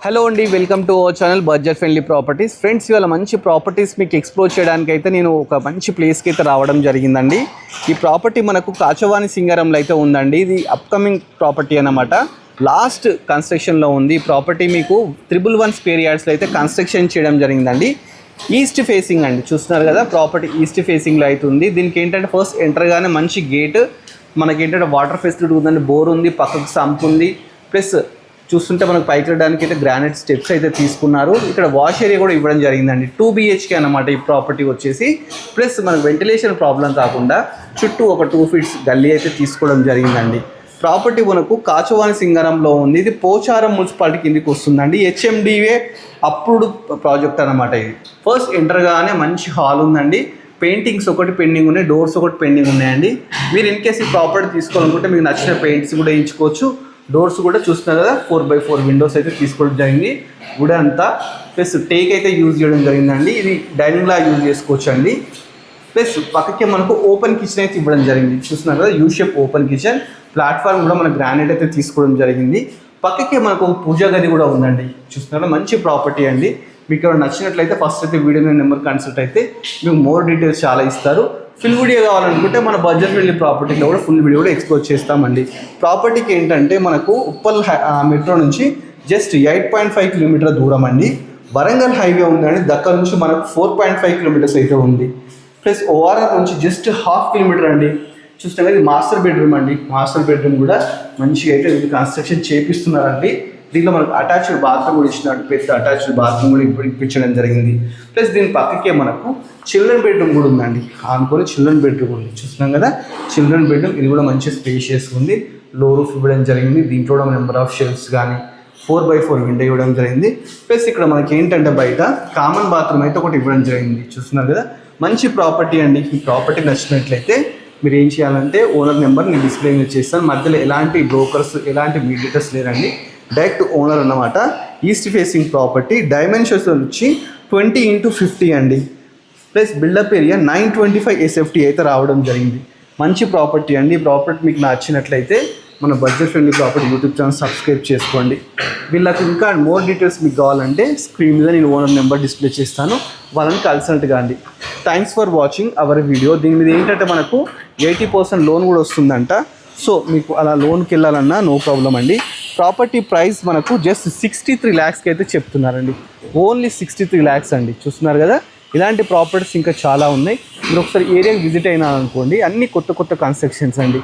Hello అండి, welcome to our channel budget friendly properties. Friends, ఇవాళ మంచి ప్రాపర్టీస్ మీకు ఎక్స్ప్లోర్ చేయడానికి అయితే నేను ఒక మంచి ప్లేస్కి అయితే రావడం జరిగిందండి. ఈ ప్రాపర్టీ మనకు కాచవాని సింగారంలో అయితే ఉందండి. ఇది అప్కమింగ్ ప్రాపర్టీ అన్నమాట. లాస్ట్ కన్స్ట్రక్షన్లో ఉంది. ఈ ప్రాపర్టీ మీకు 111 స్క్వేర్ యార్డ్స్లో అయితే కన్స్ట్రక్షన్ చేయడం జరిగిందండి. ఈస్ట్ ఫేసింగ్ అండి, చూస్తున్నారు కదా, ప్రాపర్టీ ఈస్ట్ ఫేసింగ్లో అయితే ఉంది. దీనికి ఏంటంటే ఫస్ట్ ఎంటర్గానే మంచి గేట్, మనకి ఏంటంటే వాటర్ ఫెసిలిటీ ఉందండి, బోర్ ఉంది, పక్కకు సంప్ ఉంది, ప్లస్ చూస్తుంటే మనకు పైకి వెళ్ళడానికి అయితే గ్రానైట్ స్టెప్స్ అయితే తీసుకున్నారు. ఇక్కడ వాష్ ఏరియా కూడా ఇవ్వడం జరిగిందండి. 2 BHK అన్నమాట ఈ ప్రాపర్టీ వచ్చేసి. ప్లస్ మనకు వెంటిలేషన్ ప్రాబ్లం కాకుండా చుట్టూ ఒక 2 feet గల్లీ అయితే తీసుకోవడం జరిగిందండి. ప్రాపర్టీ మనకు కాచవాని సింగారంలో ఉంది. ఇది పోచారం మున్సిపాలిటీ కిందికి వస్తుందండి. HMDA అప్రూవ్డ్ ప్రాజెక్ట్ అనమాట. ఇది ఫస్ట్ ఎంటర్గానే మంచి హాల్ ఉందండి. పెయింటింగ్స్ ఒకటి పెండింగ్ ఉన్నాయి, డోర్స్ ఒకటి పెండింగ్ ఉన్నాయండి. మీరు ఇన్ కేసు ఈ ప్రాపర్టీ తీసుకోవాలనుకుంటే మీకు నచ్చిన పెయింట్స్ కూడా వేయించుకోవచ్చు. డోర్స్ కూడా చూస్తున్నారు కదా, 4x4 విండోస్ అయితే తీసుకోవడం జరిగింది. వుడ్ అంతా ప్లస్ టేక్ అయితే యూజ్ చేయడం జరిగిందండి. ఇది డైనింగ్లా యూజ్ చేసుకోవచ్చు అండి. ప్లస్ పక్కకే మనకు ఓపెన్ కిచెన్ అయితే ఇవ్వడం జరిగింది. చూస్తున్నారు కదా, షేప్ ఓపెన్ కిచెన్. ప్లాట్ఫామ్ కూడా మన గ్రానైట్ అయితే తీసుకోవడం జరిగింది. పక్కకే మనకు పూజా గది కూడా ఉందండి. చూస్తున్నారు, మంచి ప్రాపర్టీ అండి. మీకు ఎవరు నచ్చినట్లయితే ఫస్ట్ అయితే వీడియో నెంబర్ కన్సల్ట్ అయితే మీకు మోర్ డీటెయిల్స్ చాలా ఇస్తారు. ఫుల్ వీడియో కావాలనుకుంటే మన బడ్జెట్ ఫ్రెండ్లీ ప్రాపర్టీలో కూడా ఫుల్ వీడియో కూడా ఎక్స్ప్లోర్ చేస్తామండి. ప్రాపర్టీకి ఏంటంటే మనకు ఉప్పల్ మెట్రో నుంచి జస్ట్ 8.5 కిలోమీటర్ దూరం అండి. వరంగల్ హైవే ఉందండి, దగ్గర నుంచి మనకు 4.5 కిలోమీటర్స్ అయితే ఉంది. ప్లస్ ఓఆర్ఆర్ నుంచి జస్ట్ 1/2 కిలోమీటర్ అండి. చూస్తే ఇది మాస్టర్ బెడ్రూమ్ అండి. మాస్టర్ బెడ్రూమ్ కూడా మంచిగా అయితే కన్స్ట్రక్షన్ చేపిస్తున్నారండి. దీంట్లో మనకు అటాచ్డ్ బాత్రూమ్ కూడా ఇచ్చినట్టు, పెద్ద అటాచ్డ్ బాత్రూమ్ కూడా ఇప్పుడు ఇప్పించడం జరిగింది. ప్లస్ దీని పక్కకే మనకు చిల్డ్రన్ బెడ్రూమ్ కూడా ఉందండి. అనుకుని చిల్డ్రన్ బెడ్రూమ్ ఉంది, చూస్తున్నాం కదా, చిల్డ్రన్ బెడ్రూమ్. ఇది కూడా మంచి స్పేషియస్ ఉంది. లో రూఫ్ ఇవ్వడం జరిగింది. దీంట్లో కూడా నెంబర్ ఆఫ్ షెల్ఫ్స్ కానీ 4x4 విండో ఇవ్వడం జరిగింది. ప్లస్ ఇక్కడ మనకి ఏంటంటే బయట కామన్ బాత్రూమ్ అయితే ఒకటి ఇవ్వడం జరిగింది. చూస్తున్నారు కదా, మంచి ప్రాపర్టీ అండి. ఈ ప్రాపర్టీ నచ్చినట్లయితే మీరు ఏం చేయాలంటే ఓనర్ నెంబర్ నేను డిస్ప్లే చేస్తాను. మధ్యలో ఎలాంటి బ్రోకర్స్, ఎలాంటి మీడియేటర్స్ లేరండి. డైరెక్ట్ ఓనర్ అన్నమాట. East facing property. డైమెన్షన్స్ వచ్చి 20x50 అండి. ప్లస్ బిల్డప్ ఏరియా 925 SFT అయితే రావడం జరిగింది. మంచి ప్రాపర్టీ అండి. ఈ ప్రాపర్టీ మీకు నచ్చినట్లయితే మన budget friendly property YouTube channel subscribe చేసుకోండి. వీళ్ళకి ఇంకా మోర్ డీటెయిల్స్ మీకు కావాలంటే స్క్రీన్ మీద నేను ఓనర్ నెంబర్ డిస్ప్లే చేస్తాను, వాళ్ళని కన్సల్ట్ కాండి. Thanks for watching our video. దీని మీద ఏంటంటే మనకు 80% లోన్ కూడా వస్తుందంట. సో మీకు అలా లోన్కి వెళ్ళాలన్నా నో ప్రాబ్లం అండి. ప్రాపర్టీ ప్రైస్ మనకు జస్ట్ 63 lakhsకి అయితే చెప్తున్నారండి. ఓన్లీ 63 lakhs అండి. చూస్తున్నారు కదా, ఇలాంటి ప్రాపర్టీస్ ఇంకా చాలా ఉన్నాయి. మీరు ఒకసారి ఏరియాకి విజిట్ అయినా అనుకోండి, అన్ని కొత్త కొత్త కన్స్ట్రక్షన్స్ అండి.